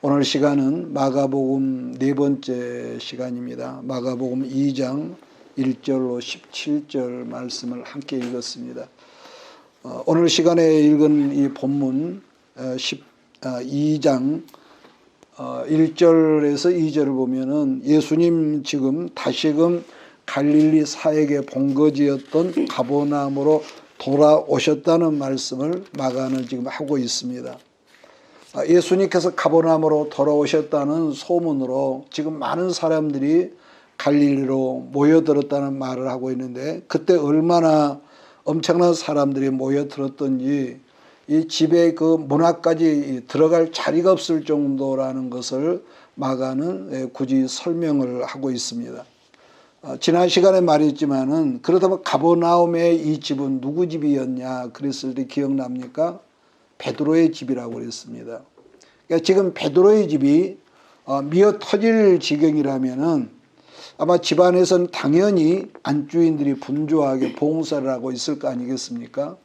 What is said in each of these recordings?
오늘 시간은 마가복음 네 번째 시간입니다. 마가복음 2장 1절로 17절 말씀을 함께 읽었습니다. 오늘 시간에 읽은 이 본문 2장 1절에서 2절을 보면은 예수님 지금 다시금 갈릴리 사역의 본거지였던 가버나움으로 돌아오셨다는 말씀을 마가는 지금 하고 있습니다. 예수님께서 가버나움으로 돌아오셨다는 소문으로 지금 많은 사람들이 갈릴리로 모여들었다는 말을 하고 있는데, 그때 얼마나 엄청난 사람들이 모여들었던지 이 집에 그 문 앞까지 들어갈 자리가 없을 정도라는 것을 마가는 굳이 설명을 하고 있습니다. 지난 시간에 말했지만은, 그렇다면 가버나움의 이 집은 누구 집이었냐 그랬을 때 기억납니까? 베드로의 집이라고 그랬습니다. 그러니까 지금 베드로의 집이 미어 터질 지경이라면은 아마 집안에서는 당연히 안주인들이 분주하게 봉사를 하고 있을 거 아니겠습니까?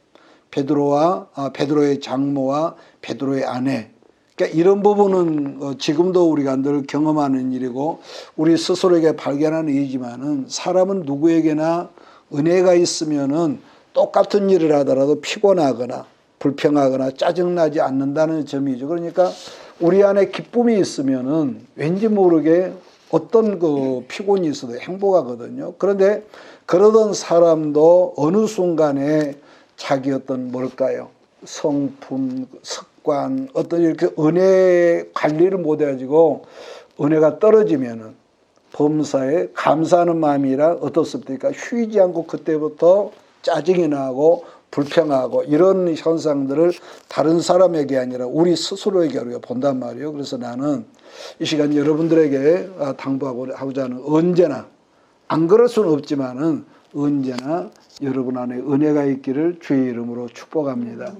베드로의 장모와 베드로의 아내. 그러니까 이런 부분은 지금도 우리가 늘 경험하는 일이고 우리 스스로에게 발견하는 일이지만은, 사람은 누구에게나 은혜가 있으면은 똑같은 일을 하더라도 피곤하거나 불평하거나 짜증나지 않는다는 점이죠. 그러니까 우리 안에 기쁨이 있으면은 왠지 모르게 어떤 그 피곤이 있어도 행복하거든요. 그런데 그러던 사람도 어느 순간에 자기 어떤 뭘까요? 성품, 습관, 어떤 이렇게 은혜 관리를 못 해가지고 은혜가 떨어지면은 범사에 감사하는 마음이라 어떻습니까? 쉬지 않고 그때부터 짜증이 나고 불평하고 이런 현상들을 다른 사람에게 아니라 우리 스스로에게 우리가 본단 말이에요. 그래서 나는 이 시간 여러분들에게 당부하고자 하는, 언제나 안 그럴 수는 없지만은 언제나 여러분 안에 은혜가 있기를 주의 이름으로 축복합니다.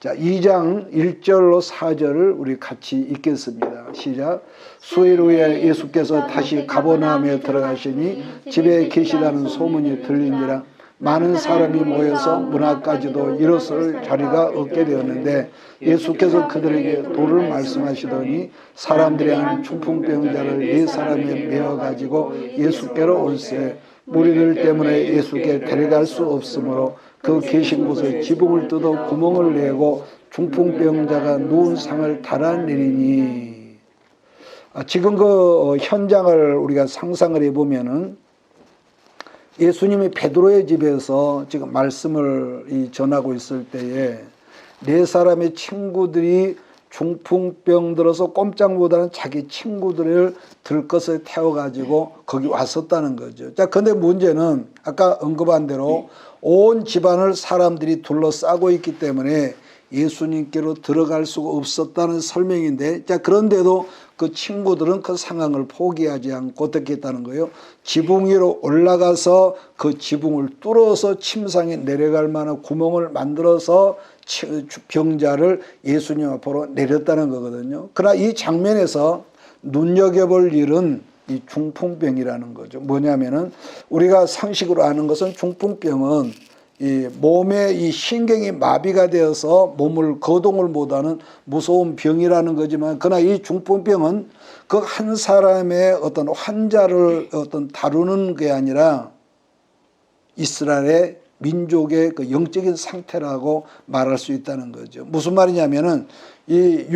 자, 2장 1절로 4절을 우리 같이 읽겠습니다. 시작. 수일 후에 예수께서 다시 가버나움에 들어가시니 집에 계시다는 소문이 들리니라. 많은 사람이 모여서 문 앞까지도 일어설 자리가 없게 되었는데, 예수께서 그들에게 도를 말씀하시더니 사람들이 한 중풍병자를 4사람에 메어가지고 예수께로 올세, 무리들 때문에 예수께 데려갈 수 없으므로 그 계신 곳에 지붕을 뜯어 구멍을 내고 중풍병자가 누운 상을 달아내리니. 지금 그 현장을 우리가 상상을 해보면은, 예수님이 베드로의 집에서 지금 말씀을 전하고 있을 때에 4사람의 친구들이 중풍병 들어서 꼼짝 못하는 자기 친구들을 들것에 태워가지고 거기 왔었다는 거죠. 자, 근데 문제는 아까 언급한 대로 온 집안을 사람들이 둘러싸고 있기 때문에 예수님께로 들어갈 수가 없었다는 설명인데, 자, 그런데도 그 친구들은 그 상황을 포기하지 않고 어떻게 했다는 거예요? 지붕 위로 올라가서 그 지붕을 뚫어서 침상에 내려갈 만한 구멍을 만들어서 병자를 예수님 앞으로 내렸다는 거거든요. 그러나 이 장면에서 눈여겨볼 일은 이 중풍병이라는 거죠. 뭐냐면은 우리가 상식으로 아는 것은 중풍병은 이 몸에 이 신경이 마비가 되어서 몸을 거동을 못하는 무서운 병이라는 거지만, 그러나 이 중풍병은 그 한 사람의 어떤 환자를 다루는 게 아니라 이스라엘의 민족의 그 영적인 상태라고 말할 수 있다는 거죠. 무슨 말이냐면은 이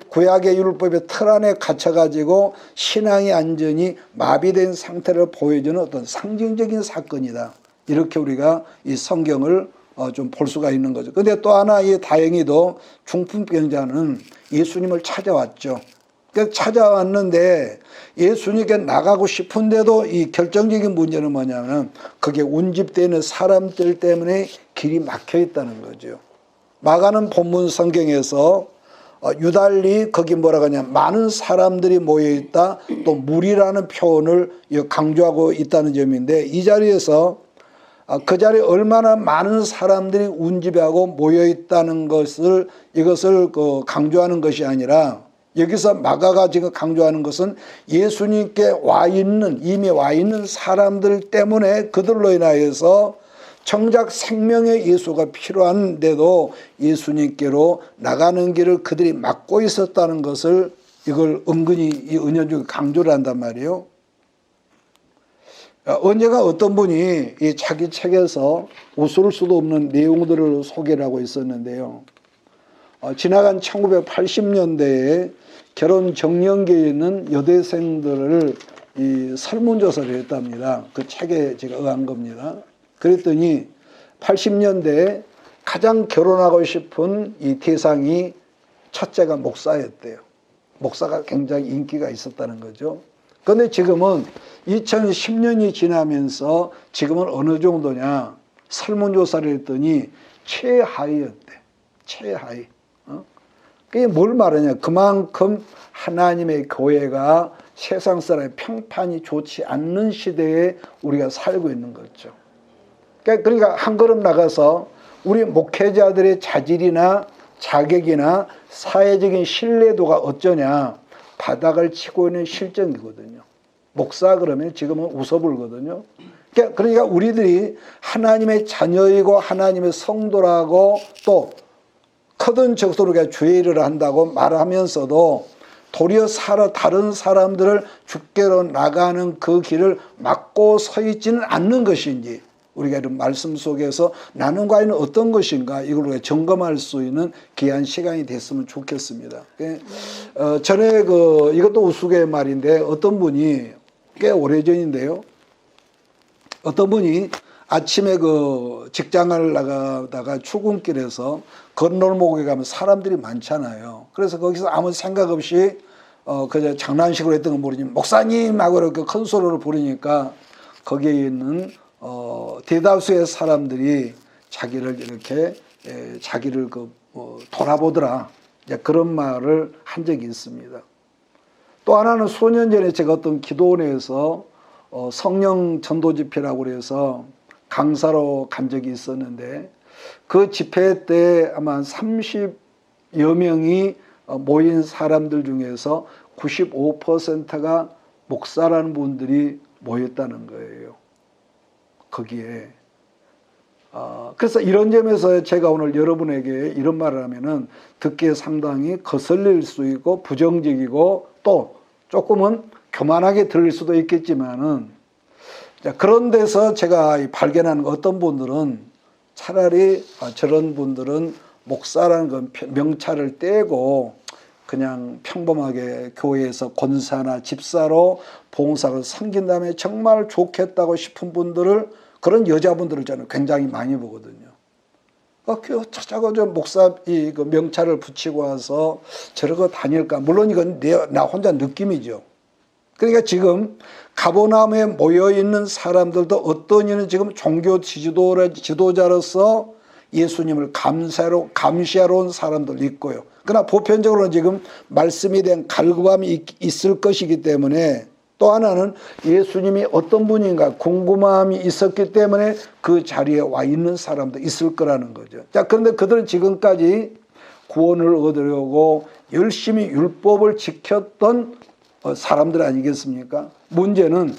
구약의 율법의 틀 안에 갇혀가지고 신앙의 안전이 마비된 상태를 보여주는 어떤 상징적인 사건이다. 이렇게 우리가 이 성경을 좀 볼 수가 있는 거죠. 근데 또 하나, 이 다행히도 중풍병자는 예수님을 찾아왔죠. 그러니까 찾아왔는데 예수님께 나가고 싶은데도 이 결정적인 문제는 뭐냐면 그게 운집되어 있는 사람들 때문에 길이 막혀 있다는 거죠. 마가는 본문 성경에서 유달리 거기 뭐라고 하냐, 많은 사람들이 모여있다, 또 무리라는 표현을 강조하고 있다는 점인데, 이 자리에서 그 자리에 얼마나 많은 사람들이 운집하고 모여있다는 이것을 강조하는 것이 아니라, 여기서 마가가 지금 강조하는 것은 예수님께 이미 와 있는 사람들 때문에 그들로 인하여서 정작 생명의 예수가 필요한데도 예수님께로 나가는 길을 그들이 막고 있었다는 것을 이걸 은근히 이 은연중에 강조를 한단 말이에요. 언제가 어떤 분이 이 자기 책에서 웃을 수도 없는 내용들을 소개를 하고 있었는데요. 지나간 1980년대에 결혼 정년기에 있는 여대생들을 이 설문조사를 했답니다. 그 책에 제가 의한 겁니다. 그랬더니 80년대에 가장 결혼하고 싶은 이 대상이 첫째가 목사였대요. 목사가 굉장히 인기가 있었다는 거죠. 그런데 지금은 2010년이 지나면서 지금은 어느 정도냐 설문조사를 했더니 최하위였대. 최하위. 그게 뭘 말하냐. 그만큼 하나님의 교회가 세상 사람의 평판이 좋지 않는 시대에 우리가 살고 있는 거죠. 그러니까 한 걸음 나가서 우리 목회자들의 자질이나 자격이나 사회적인 신뢰도가 어쩌냐. 바닥을 치고 있는 실정이거든요. 목사 그러면 지금은 웃어불거든요. 그러니까 우리들이 하나님의 자녀이고 하나님의 성도라고 또 크든 적도록 주의를 한다고 말하면서도 도리어 다른 사람들을 주께로 나가는 그 길을 막고 서 있지는 않는 것인지 우리가 이런 말씀 속에서 나는 과연 어떤 것인가 이걸 우리가 점검할 수 있는 귀한 시간이 됐으면 좋겠습니다. 전에 이것도 우스갯 말인데 어떤 분이 꽤 오래전인데요. 어떤 분이 아침에 직장을 나가다가 출근길에서 건널목에 가면 사람들이 많잖아요. 그래서 거기서 아무 생각 없이 그저 장난식으로 했던 건 모르지만 목사님 하고 이렇게 큰 소리로 부르니까 거기에 있는 대다수의 사람들이 자기를 이렇게 자기를 돌아보더라. 그런 말을 한 적이 있습니다. 또 하나는 수년 전에 제가 어떤 기도원에서 성령 전도 집회라고 그래서 강사로 간 적이 있었는데 그 집회 때 아마 30여 명이 모인 사람들 중에서 95%가 목사라는 분들이 모였다는 거예요. 거기에. 그래서 이런 점에서 제가 오늘 여러분에게 이런 말을 하면은 듣기에 상당히 거슬릴 수 있고 부정적이고 또 조금은 교만하게 들릴 수도 있겠지만은 그런 데서 제가 발견한 어떤 분들은 차라리 저런 분들은 목사라는 건 명찰을 떼고 그냥 평범하게 교회에서 권사나 집사로 봉사를 섬긴 다음에 정말 좋겠다고 싶은 분들을 그런 여자분들을 저는 굉장히 많이 보거든요. 자꾸 저 목사 그 명찰을 붙이고 와서 저러고 다닐까. 물론 이건 나 혼자 느낌이죠. 그러니까 지금 가버나움에 모여있는 사람들도 어떤 이는 지금 종교 지도자로서 예수님을 감시하러 온 사람도 있고요. 그러나 보편적으로는 지금 말씀에 대한 갈급함이 있을 것이기 때문에 또 하나는 예수님이 어떤 분인가 궁금함이 있었기 때문에 그 자리에 와 있는 사람도 있을 거라는 거죠. 자, 그런데 그들은 지금까지 구원을 얻으려고 열심히 율법을 지켰던 사람들 아니겠습니까? 문제는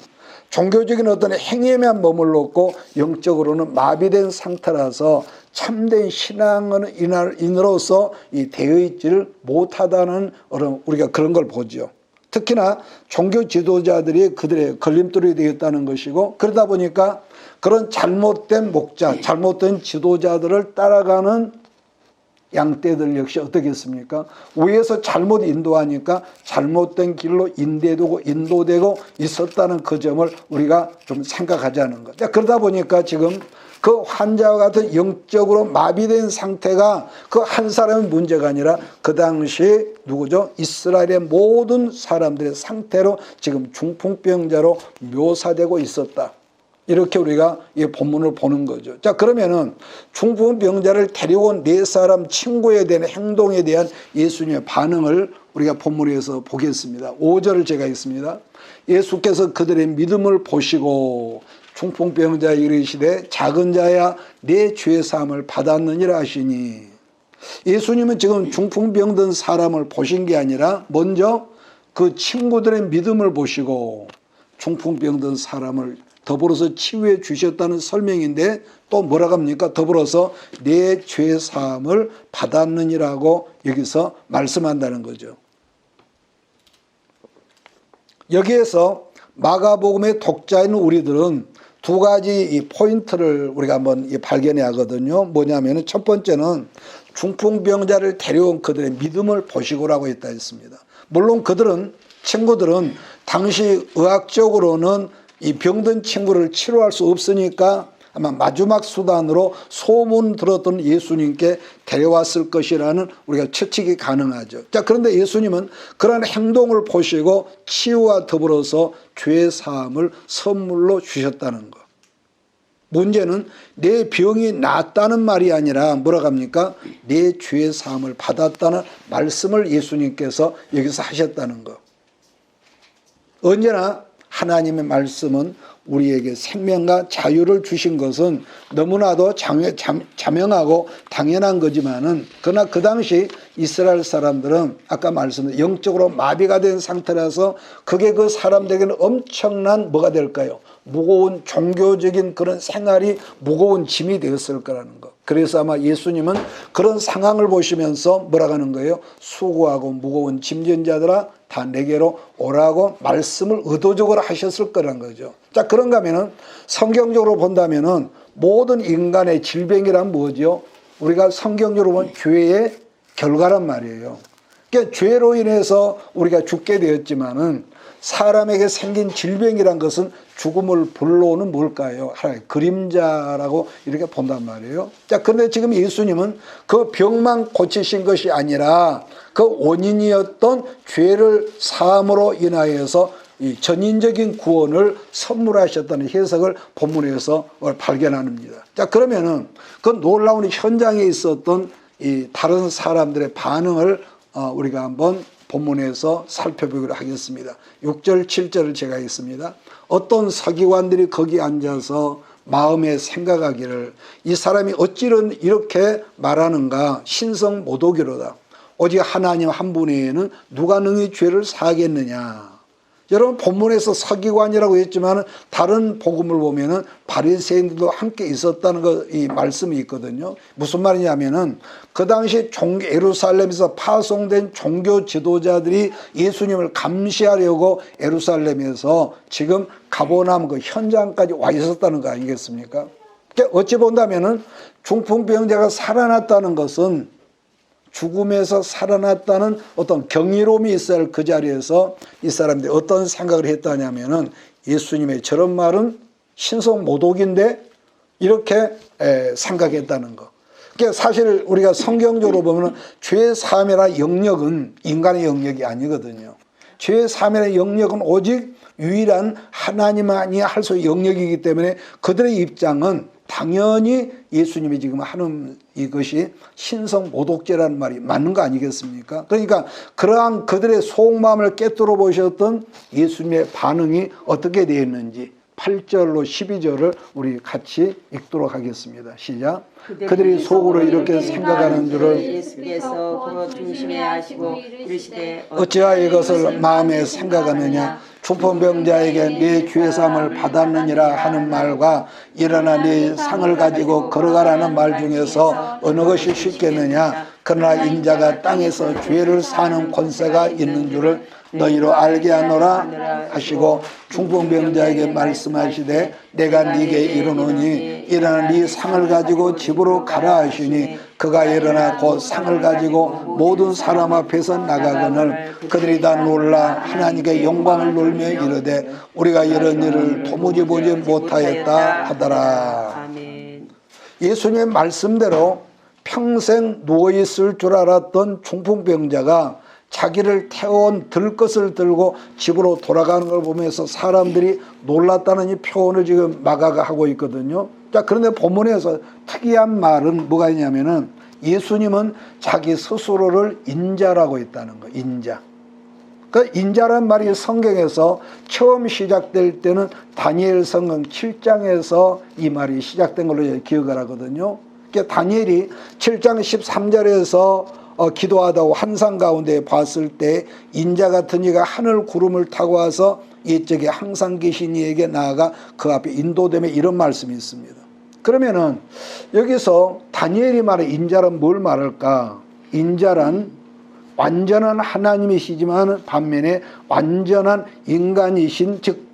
종교적인 어떤 행위에만 머물렀고 영적으로는 마비된 상태라서 참된 신앙인으로서 되어 있지를 못하다는 우리가 그런 걸 보죠. 특히나 종교 지도자들이 그들의 걸림돌이 되었다는 것이고 그러다 보니까 그런 잘못된 목자, 잘못된 지도자들을 따라가는 양떼들 역시 어떻겠습니까? 위에서 잘못 인도하니까 잘못된 길로 인도되고 있었다는 그 점을 우리가 좀 생각하자는 것. 그러다 보니까 지금 그 환자와 같은 영적으로 마비된 상태가 그 한 사람의 문제가 아니라 그 당시 누구죠? 이스라엘의 모든 사람들의 상태로 지금 중풍병자로 묘사되고 있었다. 이렇게 우리가 이 본문을 보는 거죠. 자, 그러면은 중풍병자를 데리고 온 네 사람 친구에 대한 행동에 대한 예수님의 반응을 우리가 본문에서 보겠습니다. 5절을 제가 읽습니다. 예수께서 그들의 믿음을 보시고 중풍병자에 이르시되 작은 자야 내 죄 사함을 받았느니라 하시니 예수님은 지금 중풍병든 사람을 보신 게 아니라 먼저 그 친구들의 믿음을 보시고 중풍병든 사람을 더불어서 치유해 주셨다는 설명인데 또 뭐라고 합니까? 더불어서 내 죄 사함을 받았느니라고 여기서 말씀한다는 거죠. 여기에서 마가복음의 독자인 우리들은 두 가지 이 포인트를 우리가 한번 발견해야 하거든요. 뭐냐면은 첫 번째는 중풍병자를 데려온 그들의 믿음을 보시고라고 했다 했습니다. 물론 친구들은 당시 의학적으로는 이 병든 친구를 치료할 수 없으니까 아마 마지막 수단으로 소문 들었던 예수님께 데려왔을 것이라는 우리가 추측이 가능하죠. 자, 그런데 예수님은 그런 행동을 보시고 치유와 더불어서 죄 사함을 선물로 주셨다는 것. 문제는 내 병이 낫다는 말이 아니라 뭐라고 합니까? 내 죄 사함을 받았다는 말씀을 예수님께서 여기서 하셨다는 것. 언제나 하나님의 말씀은 우리에게 생명과 자유를 주신 것은 너무나도 자명하고 당연한 거지만은 그러나 그 당시 이스라엘 사람들은 아까 말씀드린 영적으로 마비가 된 상태라서 그게 그 사람들에게는 엄청난 뭐가 될까요? 무거운 종교적인 그런 생활이 무거운 짐이 되었을 거라는 거. 그래서 아마 예수님은 그런 상황을 보시면서 뭐라고 하는 거예요? 수고하고 무거운 짐진 자들아 다 내게로 오라고 말씀을 의도적으로 하셨을 거란 거죠. 자, 그런가 하면은 성경적으로 본다면은 모든 인간의 질병이란 뭐죠? 우리가 성경적으로 보면 죄의 결과란 말이에요. 그러니까 죄로 인해서 우리가 죽게 되었지만은 사람에게 생긴 질병이란 것은 죽음을 불러오는 뭘까요? 하나의 그림자라고 이렇게 본단 말이에요. 자, 그런데 지금 예수님은 그 병만 고치신 것이 아니라 그 원인이었던 죄를 사함으로 인하여서 이 전인적인 구원을 선물하셨다는 해석을 본문에서 발견합니다. 자, 그러면은 그 놀라운 현장에 있었던 이 다른 사람들의 반응을 우리가 한번 본문에서 살펴보기로 하겠습니다. 6절 7절을 제가 읽습니다. 어떤 서기관들이 거기 앉아서 마음에 생각하기를 이 사람이 어찌는 이렇게 말하는가 신성 모독이로다. 오직 하나님 한 분 외에는 누가 능히 죄를 사하겠느냐. 여러분 본문에서 서기관이라고 했지만 다른 복음을 보면은 바리새인들도 함께 있었다는 이 말씀이 있거든요. 무슨 말이냐면은 그 당시 예루살렘에서 파송된 종교 지도자들이 예수님을 감시하려고 예루살렘에서 지금 가버나움 그 현장까지 와 있었다는 거 아니겠습니까? 어찌 본다면은 중풍병자가 살아났다는 것은 죽음에서 살아났다는 어떤 경이로움이 있어야 할 그 자리에서 이 사람들이 어떤 생각을 했다냐면은 예수님의 저런 말은 신성 모독인데 이렇게 생각했다는 거. 그러니까 사실 우리가 성경적으로 보면 죄 사함이라 영역은 인간의 영역이 아니거든요. 죄 사함이라 영역은 오직 유일한 하나님만이 할 수 있는 영역이기 때문에 그들의 입장은 당연히 예수님이 지금 하는 이것이 신성 모독죄라는 말이 맞는 거 아니겠습니까? 그러니까 그러한 그들의 속마음을 꿰뚫어 보셨던 예수님의 반응이 어떻게 되어 있는지 8절로 12절을 우리 같이 읽도록 하겠습니다. 시작. 그들이 속으로 이렇게 생각하는 줄을 예수께서 곧 중심에 하시고 이르시되 어찌하여 이것을 마음에 생각하느냐. 중풍병자에게 네 죄사함을 받았느니라 하는 말과 일어나 네 상을 가지고 걸어가라는 말 중에서 어느 것이 쉽겠느냐. 그러나 인자가 땅에서 죄를 사는 권세가 있는 줄을 너희로 알게 하노라 하시고 중풍병자에게 말씀하시되 내가 네게 이르노니 일어나 네 상을 가지고 집으로 가라 하시니 그가 일어나 곧 상을 가지고 모든 사람 앞에서 나가거늘 그들이 다 놀라 하나님께 영광을 돌며 이르되 우리가 이런 일을 도무지 보지 못하였다 하더라. 예수님의 말씀대로 평생 누워있을 줄 알았던 중풍병자가 자기를 태워온 들것을 들고 집으로 돌아가는 걸 보면서 사람들이 놀랐다는 이 표현을 지금 마가가 하고 있거든요. 자, 그런데 본문에서 특이한 말은 뭐가 있냐면은 예수님은 자기 스스로를 인자라고 했다는 거예요. 인자. 그 인자란 말이 성경에서 처음 시작될 때는 다니엘 성경 7장에서 이 말이 시작된 걸로 기억을 하거든요. 그러니까 다니엘이 7장 13절에서 기도하다고 환상 가운데 봤을 때 인자 같은 이가 하늘 구름을 타고 와서 이쪽에 항상 계신 이에게 나아가 그 앞에 인도됨에 이런 말씀이 있습니다. 그러면은 여기서 다니엘이 말한 인자란 뭘 말할까? 인자란 완전한 하나님이시지만 반면에 완전한 인간이신, 즉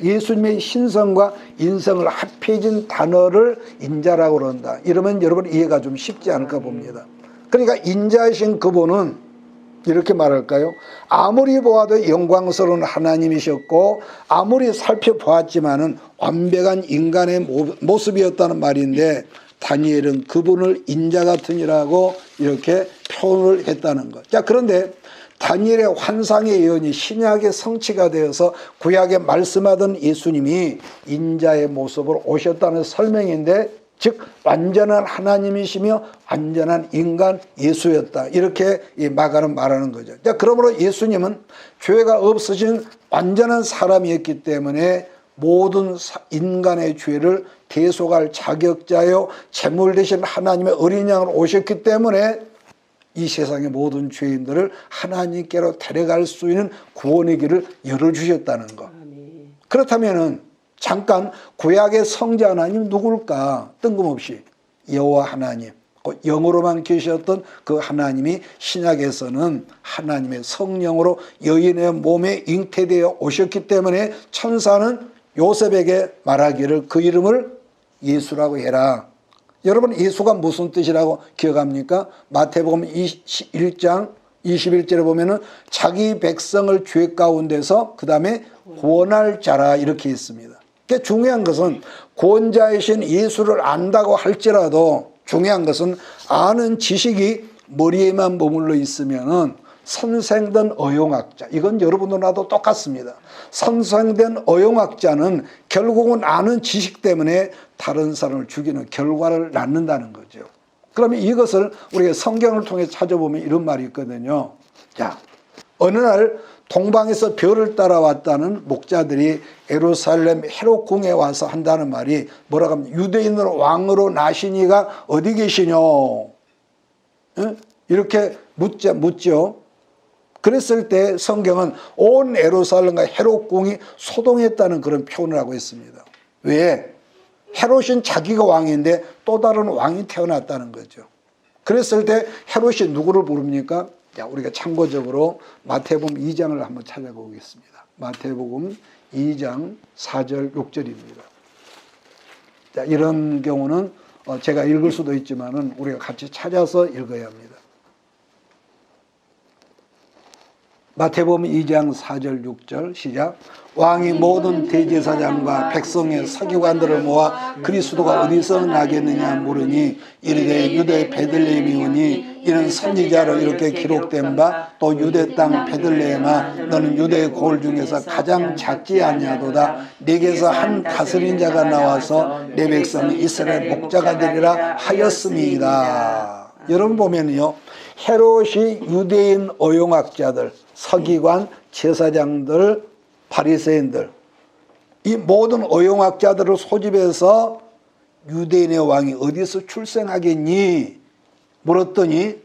예수님의 신성과 인성을 합해진 단어를 인자라고 그런다. 이러면 여러분 이해가 좀 쉽지 않을까 봅니다. 그러니까 인자이신 그분은 이렇게 말할까요? 아무리 보아도 영광스러운 하나님이셨고 아무리 살펴보았지만은 완벽한 인간의 모습이었다는 말인데, 다니엘은 그분을 인자 같으니라고 이렇게 표현을 했다는 것. 자, 그런데 다니엘의 환상의 예언이 신약의 성취가 되어서 구약에 말씀하던 예수님이 인자의 모습으로 오셨다는 설명인데, 즉 완전한 하나님이시며 완전한 인간 예수였다, 이렇게 마가는 말하는 거죠. 자, 그러므로 예수님은 죄가 없으신 완전한 사람이었기 때문에 모든 인간의 죄를 대속할 자격자요 제물 대신 하나님의 어린 양으로 오셨기 때문에 이 세상의 모든 죄인들을 하나님께로 데려갈 수 있는 구원의 길을 열어주셨다는 것. 그렇다면은 잠깐 구약의 성자 하나님 누굴까? 뜬금없이 여호와 하나님, 영으로만 계셨던 그 하나님이 신약에서는 하나님의 성령으로 여인의 몸에 잉태되어 오셨기 때문에 천사는 요셉에게 말하기를 그 이름을 예수라고 해라. 여러분, 예수가 무슨 뜻이라고 기억합니까? 마태복음 21장 21절에 보면은 자기 백성을 죄 가운데서 그 다음에 구원할 자라, 이렇게 있습니다. 그러니까 중요한 것은 구원자이신 예수를 안다고 할지라도 중요한 것은 아는 지식이 머리에만 머물러 있으면은 선생된 어용학자, 이건 여러분도 나도 똑같습니다. 선생된 어용학자는 결국은 아는 지식 때문에 다른 사람을 죽이는 결과를 낳는다는 거죠. 그러면 이것을 우리가 성경을 통해 찾아보면 이런 말이 있거든요. 자, 어느 날 동방에서 별을 따라왔다는 목자들이 예루살렘 헤롯궁에 와서 한다는 말이 뭐라고 하면 유대인으로 왕으로 나시니가 어디 계시뇨? 이렇게 묻죠. 그랬을 때 성경은 온 예루살렘과 헤롯궁이 소동했다는 그런 표현을 하고 있습니다. 왜? 헤롯은 자기가 왕인데 또 다른 왕이 태어났다는 거죠. 그랬을 때 헤롯이 누구를 부릅니까? 자, 우리가 참고적으로 마태복음 2장을 한번 찾아보겠습니다. 마태복음 2장 4절 6절입니다. 자, 이런 경우는 제가 읽을 수도 있지만은 우리가 같이 찾아서 읽어야 합니다. 마태복음 2장 4절 6절 시작. 왕이 모든 대제사장과 백성의 서기관들을 모아 그리스도가 어디서 나겠느냐 물으니 이르되 유대 베들레헴이오니 이는 선지자로 이렇게 기록된 바 또 유대 땅 베들레헴아 너는 유대 고을 중에서 가장 작지 아니하도다. 네게서 한 다스린 자가 나와서 내 백성 이스라엘 목자가 되리라 하였음이다. 여러분 보면요, 헤롯이 유대인 어용학자들, 서기관, 제사장들, 바리새인들, 이 모든 어용학자들을 소집해서 유대인의 왕이 어디서 출생하겠니 물었더니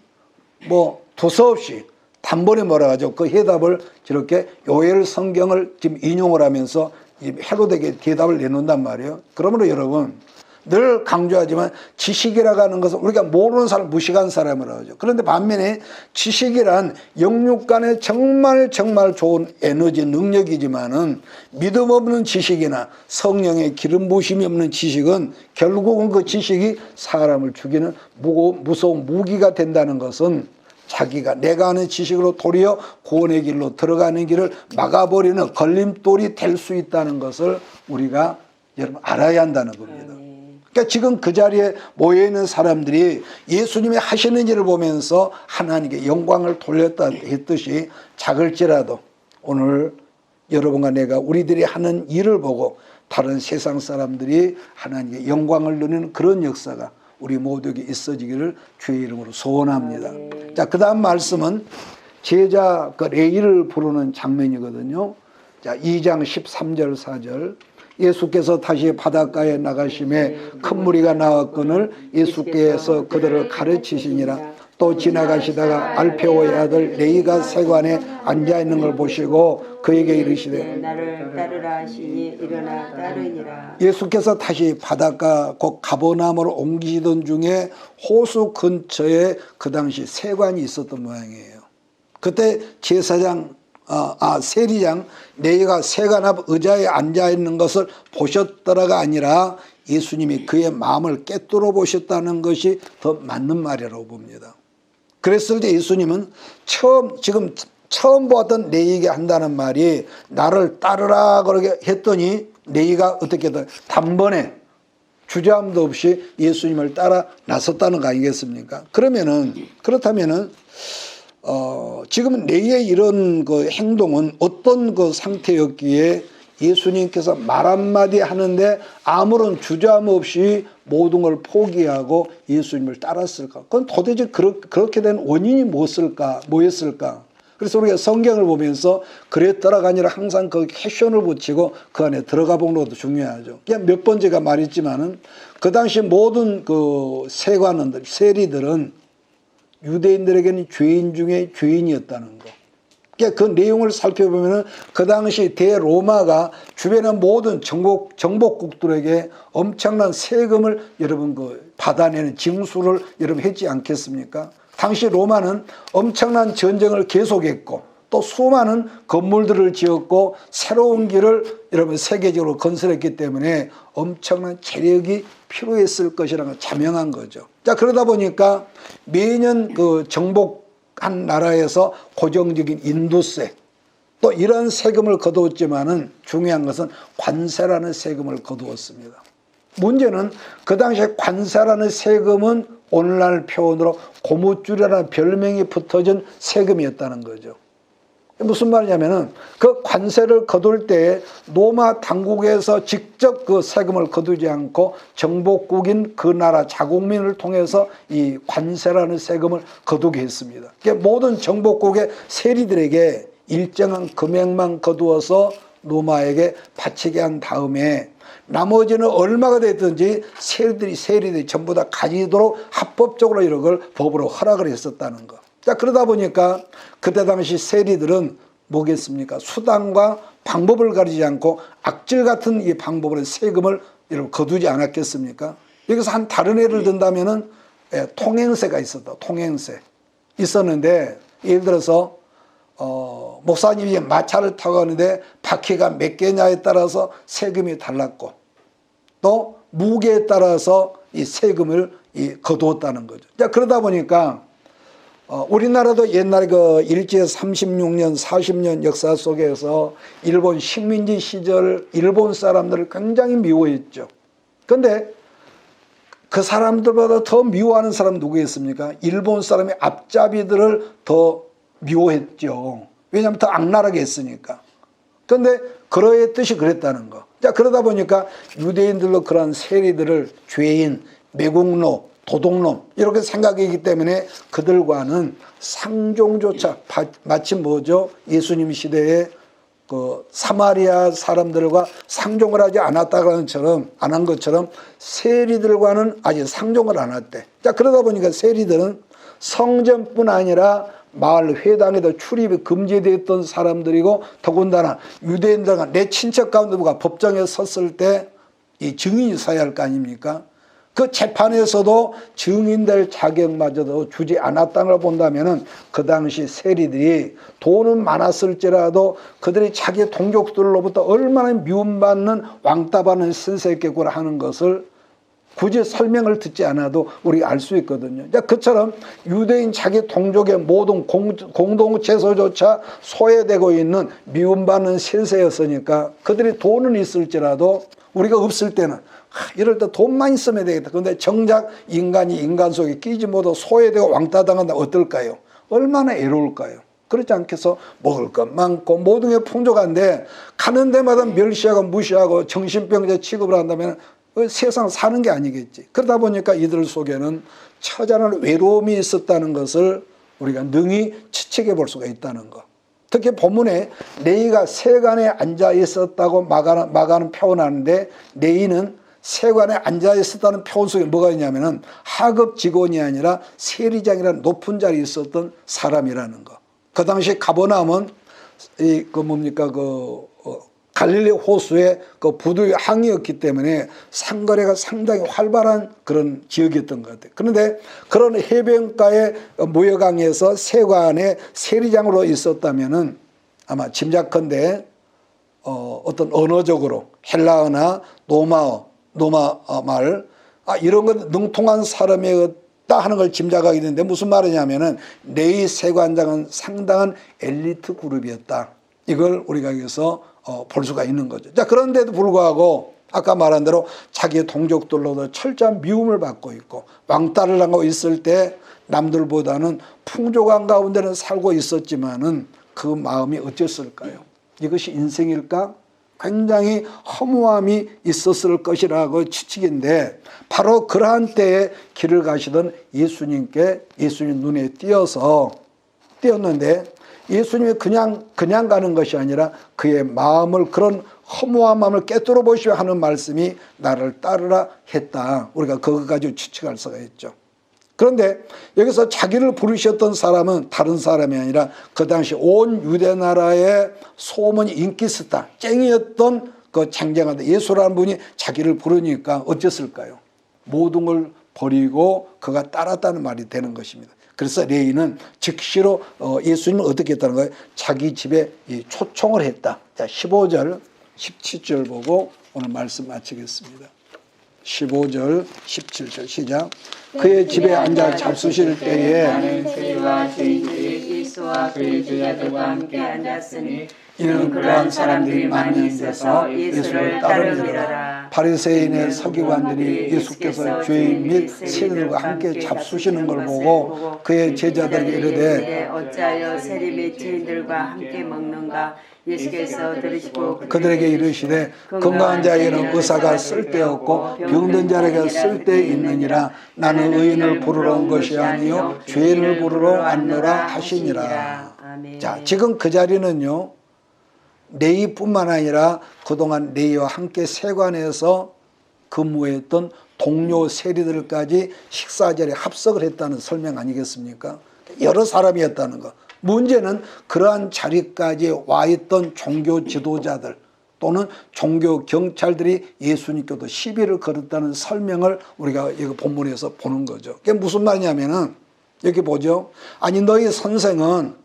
뭐 두서없이 단번에 뭐라 하죠. 그 해답을 저렇게 요엘 성경을 지금 인용을 하면서 헤롯에게 대답을 내놓는단 말이에요. 그러므로 여러분, 늘 강조하지만 지식이라고 하는 것은 우리가 모르는 사람, 무식한 사람이라고 하죠. 그런데 반면에 지식이란 영육 간의 정말 좋은 에너지, 능력이지만은 믿음 없는 지식이나 성령의 기름 부으심이 없는 지식은 결국은 그 지식이 사람을 죽이는 무서운 무기가 된다는 것은 자기가 내가 아는 지식으로 도리어 구원의 길로 들어가는 길을 막아버리는 걸림돌이 될 수 있다는 것을 우리가 여러분 알아야 한다는 겁니다. 그러니까 지금 그 자리에 모여있는 사람들이 예수님이 하시는 일을 보면서 하나님께 영광을 돌렸다 했듯이 작을지라도 오늘 여러분과 내가 우리들이 하는 일을 보고 다른 세상 사람들이 하나님께 영광을 누리는 그런 역사가 우리 모두에게 있어지기를 주의 이름으로 소원합니다. 자, 그 다음 말씀은 제자 그 레이를 부르는 장면이거든요. 자, 2장 13절 4절. 예수께서 다시 바닷가에 나가심에 큰 무리가 나왔거늘 예수께서 그들을 가르치시니라. 또 지나가시다가 알페오의 아들 레이가 세관에 앉아있는 걸 보시고 그에게 이르시되 나를 따르라 하시니 일어나 따르니라. 예수께서 다시 바닷가 곧 가버나움으로 옮기시던 중에 호수 근처에 그 당시 세관이 있었던 모양이에요. 그때 제사장 세리장 레위가 세관 앞 의자에 앉아 있는 것을 보셨더라가 아니라 예수님이 그의 마음을 꿰뚫어 보셨다는 것이 더 맞는 말이라고 봅니다. 그랬을 때 예수님은 처음 보았던 레위에게 한다는 말이 나를 따르라 그러게 했더니 레위가 어떻게 단번에 주저함도 없이 예수님을 따라 나섰다는 거 아니겠습니까? 그렇다면은 지금 레위의 이런 그 행동은 어떤 그 상태였기에 예수님께서 말 한마디 하는데 아무런 주저함 없이 모든 걸 포기하고 예수님을 따랐을까? 그건 도대체 그렇게 된 원인이 뭐였을까? 그래서 우리가 성경을 보면서 그랬더라가 아니라 항상 그 캐션을 붙이고 그 안에 들어가 보는 것도 중요하죠. 그냥 몇 번째가 말했지만은 그 당시 모든 그 세관원들, 세리들은 유대인들에게는 죄인 중에 죄인이었다는 거. 그러니까 그 내용을 살펴보면은 그 당시 대로마가 주변의 모든 정복국들에게 엄청난 세금을 여러분 받아내는 징수를 여러분 했지 않겠습니까? 당시 로마는 엄청난 전쟁을 계속했고 또 수많은 건물들을 지었고 새로운 길을 여러분 세계적으로 건설했기 때문에 엄청난 재력이 필요했을 것이라는 걸 자명한 거죠. 자, 그러다 보니까 매년 그 정복한 나라에서 고정적인 인도세 또 이런 세금을 거두었지만은 중요한 것은 관세라는 세금을 거두었습니다. 문제는 그 당시에 관세라는 세금은 오늘날 표현으로 고무줄이라는 별명이 붙어진 세금이었다는 거죠. 무슨 말이냐면은 그 관세를 거둘 때 로마 당국에서 직접 그 세금을 거두지 않고 정복국인 그 나라 자국민을 통해서 이 관세라는 세금을 거두게 했습니다. 그러니까 모든 정복국의 세리들에게 일정한 금액만 거두어서 로마에게 바치게 한 다음에 나머지는 얼마가 됐든지 세리들이 전부 다 가지도록 합법적으로 이런 걸 법으로 허락을 했었다는 거. 자, 그러다 보니까 그때 당시 세리들은 뭐겠습니까? 수단과 방법을 가리지 않고 악질 같은 이 방법으로 세금을 여러분 거두지 않았겠습니까? 여기서 한 다른 예를 든다면은 통행세가 있었다. 통행세 있었는데 예를 들어서 목사님이 마차를 타고 가는데 바퀴가 몇 개냐에 따라서 세금이 달랐고 또 무게에 따라서 이 세금을 거두었다는 거죠. 자, 그러다 보니까 우리나라도 옛날에 그 일제 36년, 40년 역사 속에서 일본 식민지 시절 일본 사람들을 굉장히 미워했죠. 그런데 그 사람들보다 더 미워하는 사람 누구였습니까? 일본 사람의 앞잡이들을 더 미워했죠. 왜냐하면 더 악랄하게 했으니까. 그런데 그러했듯이 그랬다는 거. 자, 그러다 보니까 유대인들도 그런 세리들을 죄인, 매국노, 도둑놈 이렇게 생각하기 때문에 그들과는 상종조차 마치 뭐죠? 예수님 시대에 그 사마리아 사람들과 상종을 하지 않았다는 것처럼 안 한 것처럼 세리들과는 아직 상종을 안 했대. 자, 그러다 보니까 세리들은 성전뿐 아니라 마을 회당에도 출입이 금지되었던 사람들이고 더군다나 유대인들과 내 친척 가운데 누가 법정에 섰을 때 이 증인이 서야 할 거 아닙니까? 그 재판에서도 증인될 자격마저도 주지 않았다는 걸 본다면은 그 당시 세리들이 돈은 많았을지라도 그들이 자기 동족들로부터 얼마나 미움받는 왕따받는 신세겠구나 하는 것을 굳이 설명을 듣지 않아도 우리가 알 수 있거든요. 그처럼 유대인 자기 동족의 모든 공동체소조차 소외되고 있는 미움받는 신세였으니까 그들이 돈은 있을지라도 우리가 없을 때는 이럴 때 돈만 있으면 되겠다. 그런데 정작 인간이 인간 속에 끼지 못하고 소외되고 왕따당한다 어떨까요? 얼마나 애로울까요? 그렇지 않겠어? 먹을 것 많고 모든 게 풍족한데 가는 데마다 멸시하고 무시하고 정신병자 취급을 한다면 세상 사는 게 아니겠지. 그러다 보니까 이들 속에는 처절한 외로움이 있었다는 것을 우리가 능히 추측해 볼 수가 있다는 것. 특히 본문에 레위가 세관에 앉아 있었다고 마가는 표현하는데 레위는 세관에 앉아 있었다는 표현 속에 뭐가 있냐면은 하급 직원이 아니라 세리장이라는 높은 자리에 있었던 사람이라는 거. 그 당시 가버나움은 갈릴리 호수의 그 부두의 항이었기 때문에 상거래가 상당히 활발한 그런 지역이었던 것 같아요. 그런데 그런 해변가의 무역항에서 세관의 세리장으로 있었다면은 아마 짐작컨대 어떤 언어적으로 헬라어나 노마 말 이런 것 능통한 사람이었다 하는 걸 짐작하게 되는데 무슨 말이냐면은 네이 세관장은 상당한 엘리트 그룹이었다. 이걸 우리가 여기서 볼 수가 있는 거죠. 자, 그런데도 불구하고 아까 말한 대로 자기의 동족들로도 철저한 미움을 받고 있고 왕따를 하고 있을 때 남들보다는 풍족한 가운데는 살고 있었지만은 그 마음이 어땠을까요? 이것이 인생일까? 굉장히 허무함이 있었을 것이라고 추측인데 바로 그러한 때에 길을 가시던 예수님께 예수님 눈에 띄었는데 예수님이 그냥 가는 것이 아니라 그의 마음을 그런 허무한 마음을 깨뜨려 보시오 하는 말씀이 나를 따르라 했다. 우리가 그거 가지고 추측할 수가 있죠. 그런데 여기서 자기를 부르셨던 사람은 다른 사람이 아니라 그 당시 온 유대 나라의 소문이 인기 스타, 쟁이였던 그 쟁쟁한 예수라는 분이 자기를 부르니까 어땠을까요? 모든 걸 버리고 그가 따랐다는 말이 되는 것입니다. 그래서 레위는 즉시로 예수님을 어떻게 했다는 거예요? 자기 집에 초청을 했다. 자, 15절, 17절 보고 오늘 말씀 마치겠습니다. 15절, 17절 시작. 그의 집에 앉아 잡수실 때에 나는 그와 저희들이 예수와 그의 제자들과 함께 앉았으니 이는 그러한 사람들이 많이 있어서 예수를 따르느니라. 바리새인의 서기관들이 예수께서 죄인 및 세리들과 함께 잡수시는 걸 보고 그의 제자들에게 이르되 어찌하여 세리 및 죄인들과 함께 먹는가. 예수께서 들으시고 그들에게 이르시되 건강한 자에게는 의사가 쓸데없고 병든 자에게 쓸데있느니라. 나는 의인을 부르러 온 것이 아니요 죄인을 부르러 왔노라 하시니라. 자, 지금 그 자리는요 레위뿐만 아니라 그동안 레위와 함께 세관에서 근무했던 동료 세리들까지 식사 자리에 합석을 했다는 설명 아니겠습니까? 여러 사람이었다는 것. 문제는 그러한 자리까지 와 있던 종교 지도자들 또는 종교 경찰들이 예수님께도 시비를 걸었다는 설명을 우리가 이 본문에서 보는 거죠. 그게 무슨 말이냐면은 여기 보죠. 아니 너희 선생은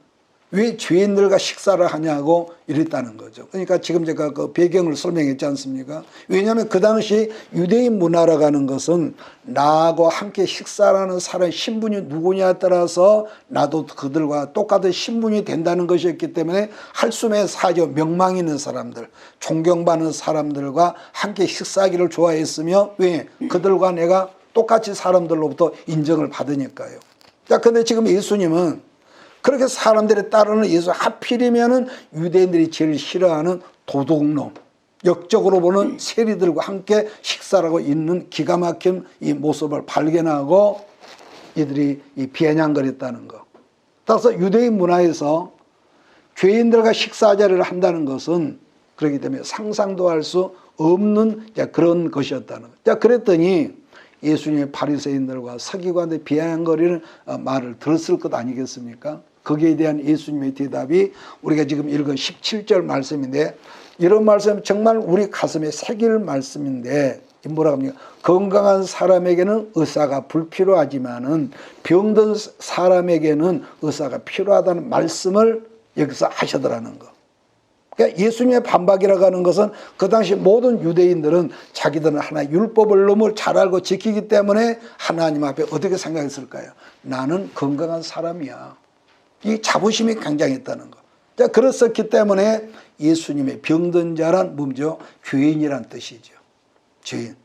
왜 죄인들과 식사를 하냐고 이랬다는 거죠. 그러니까 지금 제가 그 배경을 설명했지 않습니까? 왜냐하면 그 당시 유대인 문화라고 하는 것은 나하고 함께 식사를 하는 사람의 신분이 누구냐에 따라서 나도 그들과 똑같은 신분이 된다는 것이었기 때문에 할수의 사교, 명망 있는 사람들, 존경받는 사람들과 함께 식사하기를 좋아했으며 왜? 그들과 내가 똑같이 사람들로부터 인정을 받으니까요. 자, 근데 지금 예수님은 그렇게 사람들이 따르는 예수, 하필이면은 유대인들이 제일 싫어하는 도둑놈, 역적으로 보는 세리들과 함께 식사를 하고 있는 기가 막힌 이 모습을 발견하고 이들이 비아냥거렸다는 것. 따라서 유대인 문화에서 죄인들과 식사 자리를 한다는 것은 그렇기 때문에 상상도 할 수 없는 그런 것이었다는 것. 자, 그랬더니 예수님의 바리새인들과 서기관들 비아냥거리는 말을 들었을 것 아니겠습니까? 거기에 대한 예수님의 대답이 우리가 지금 읽은 17절 말씀인데 이런 말씀 정말 우리 가슴에 새길 말씀인데 뭐라고 합니까? 건강한 사람에게는 의사가 불필요하지만은 병든 사람에게는 의사가 필요하다는 말씀을 여기서 하시더라는 거. 그러니까 예수님의 반박이라고 하는 것은 그 당시 모든 유대인들은 자기들은 하나 율법을 너무 잘 알고 지키기 때문에 하나님 앞에 어떻게 생각했을까요? 나는 건강한 사람이야. 이 자부심이 굉장했다는 거. 자, 그랬었기 때문에 예수님의 병든 자란 뭐죠? 죄인이란 뜻이죠. 죄인.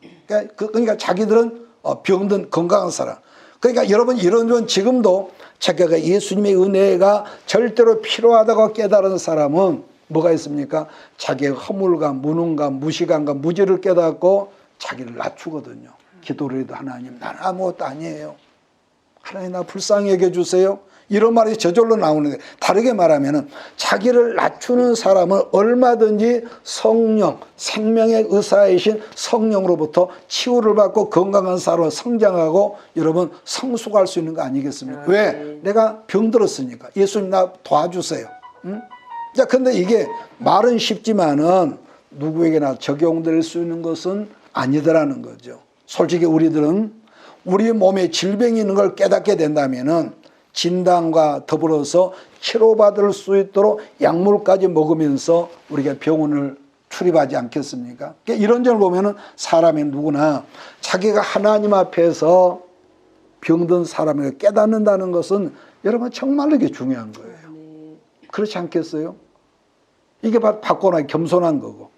그러니까 자기들은 병든 건강한 사람. 그러니까 여러분 이런 지금도 자기가 예수님의 은혜가 절대로 필요하다고 깨달은 사람은 뭐가 있습니까? 자기의 허물감, 무능감, 무시감과 무지를 깨닫고 자기를 낮추거든요. 기도를 해도 하나님 나는 아무것도 아니에요. 하나님 나 불쌍히 여겨주세요. 이런 말이 저절로 나오는데 다르게 말하면 자기를 낮추는 사람은 얼마든지 성령, 생명의 의사이신 성령으로부터 치유를 받고 건강한 사람으로 성장하고 여러분 성숙할 수 있는 거 아니겠습니까? 왜? 내가 병들었으니까. 예수님 나 도와주세요. 응? 자, 근데 이게 말은 쉽지만은 누구에게나 적용될 수 있는 것은 아니더라는 거죠. 솔직히 우리들은 우리 몸에 질병이 있는 걸 깨닫게 된다면은 진단과 더불어서 치료받을 수 있도록 약물까지 먹으면서 우리가 병원을 출입하지 않겠습니까? 그러니까 이런 점을 보면은 사람이 누구나 자기가 하나님 앞에서 병든 사람을 깨닫는다는 것은 여러분 정말로 이게 중요한 거예요. 그렇지 않겠어요? 이게 바로 받고나 겸손한 거고.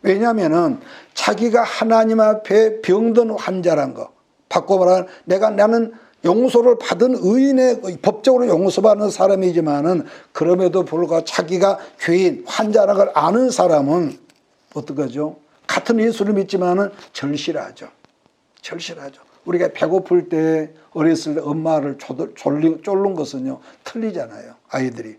왜냐하면은 자기가 하나님 앞에 병든 환자란 거, 받고 말하는 나는 용서를 받은 의인의 법적으로 용서받는 사람이지만은 그럼에도 불구하고 자기가 죄인 환자라는 걸 아는 사람은 어떡하죠? 같은 예수를 믿지만은 절실하죠. 절실하죠. 우리가 배고플 때 어렸을 때 엄마를 쫄른 것은요 틀리잖아요. 아이들이.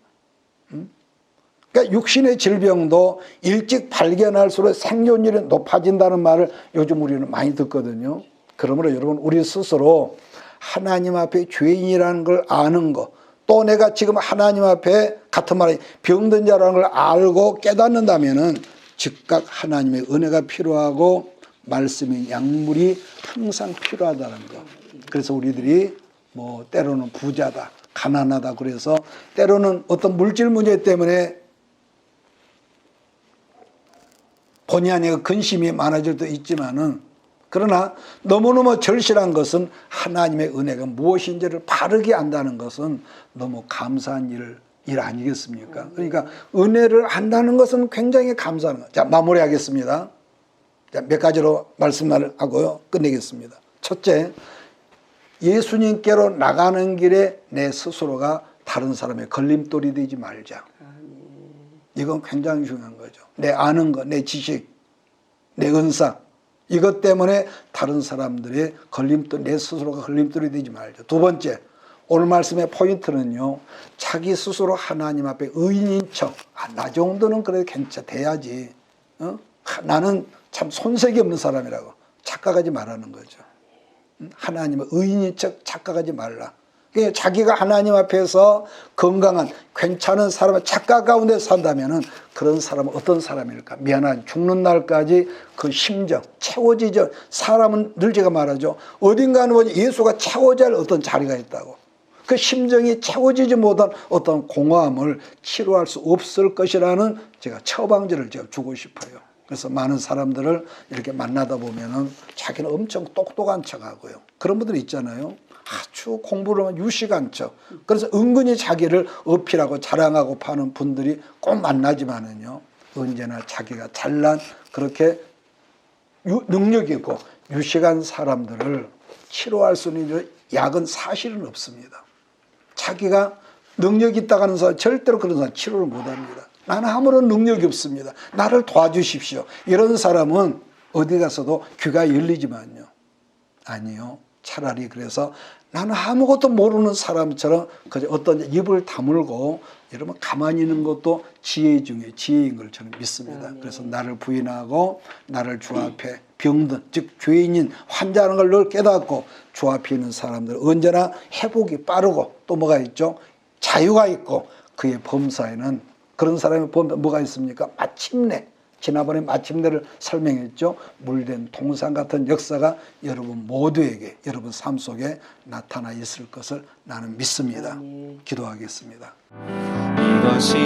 그러니까 육신의 질병도 일찍 발견할수록 생존율이 높아진다는 말을 요즘 우리는 많이 듣거든요. 그러므로 여러분 우리 스스로 하나님 앞에 죄인이라는 걸 아는 거, 또 내가 지금 하나님 앞에 같은 말에 병든 자라는 걸 알고 깨닫는다면은 즉각 하나님의 은혜가 필요하고 말씀의 약물이 항상 필요하다는 거. 그래서 우리들이 뭐 때로는 부자다, 가난하다 그래서 때로는 어떤 물질 문제 때문에 본의 아니게 근심이 많아질 때도 있지만은 그러나 너무너무 절실한 것은 하나님의 은혜가 무엇인지를 바르게 안다는 것은 너무 감사한 일 아니겠습니까? 그러니까 은혜를 안다는 것은 굉장히 감사한 것. 자, 마무리하겠습니다. 자, 몇 가지로 말씀을 하고요. 끝내겠습니다. 첫째, 예수님께로 나가는 길에 내 스스로가 다른 사람의 걸림돌이 되지 말자. 이건 굉장히 중요한 거죠. 내 아는 것, 내 지식, 내 은사 이것 때문에 다른 사람들의 걸림돌, 내 스스로가 걸림돌이 되지 말자. 두 번째, 오늘 말씀의 포인트는요. 자기 스스로 하나님 앞에 의인인 척. 나 정도는 그래도 돼야지. 나는 참 손색이 없는 사람이라고 착각하지 말라는 거죠. 하나님의 의인인 척 착각하지 말라. 자기가 하나님 앞에서 건강한 괜찮은 사람의 착각 가운데 산다면은 그런 사람은 어떤 사람일까? 미안한 죽는 날까지 그 심정 채워지죠. 사람은 늘 제가 말하죠. 어딘가는 보니 예수가 채워야 할 어떤 자리가 있다고. 그 심정이 채워지지 못한 어떤 공허함을 치료할 수 없을 것이라는 제가 처방전을 제가 주고 싶어요. 그래서 많은 사람들을 이렇게 만나다 보면은 자기는 엄청 똑똑한 척하고요. 그런 분들이 있잖아요. 아주 공부를 하면 유식한 척. 그래서 은근히 자기를 어필하고 자랑하고 파는 분들이 꼭 만나지만은요. 언제나 자기가 잘난 그렇게 능력 있고 유식한 사람들을 치료할 수 있는 약은 사실은 없습니다. 자기가 능력이 있다고 하는 사람 절대로 그런 사람 치료를 못합니다. 나는 아무런 능력이 없습니다. 나를 도와주십시오. 이런 사람은 어디 가서도 귀가 열리지만요. 아니요. 차라리 그래서 나는 아무것도 모르는 사람처럼 그저 어떤 입을 다물고 이러면 가만히 있는 것도 지혜 중에 지혜인 걸 저는 믿습니다. 그래서 나를 부인하고 나를 주 앞에 병든 즉 죄인인 환자라는 걸 늘 깨닫고 주 앞에 있는 사람들 언제나 회복이 빠르고 또 뭐가 있죠? 자유가 있고 그의 범사에는 그런 사람의 범사 뭐가 있습니까? 마침내 지난번에 마침내를 설명했죠. 물된 동상 같은 역사가 여러분 모두에게 여러분 삶 속에 나타나 있을 것을 나는 믿습니다. 기도하겠습니다. 이것이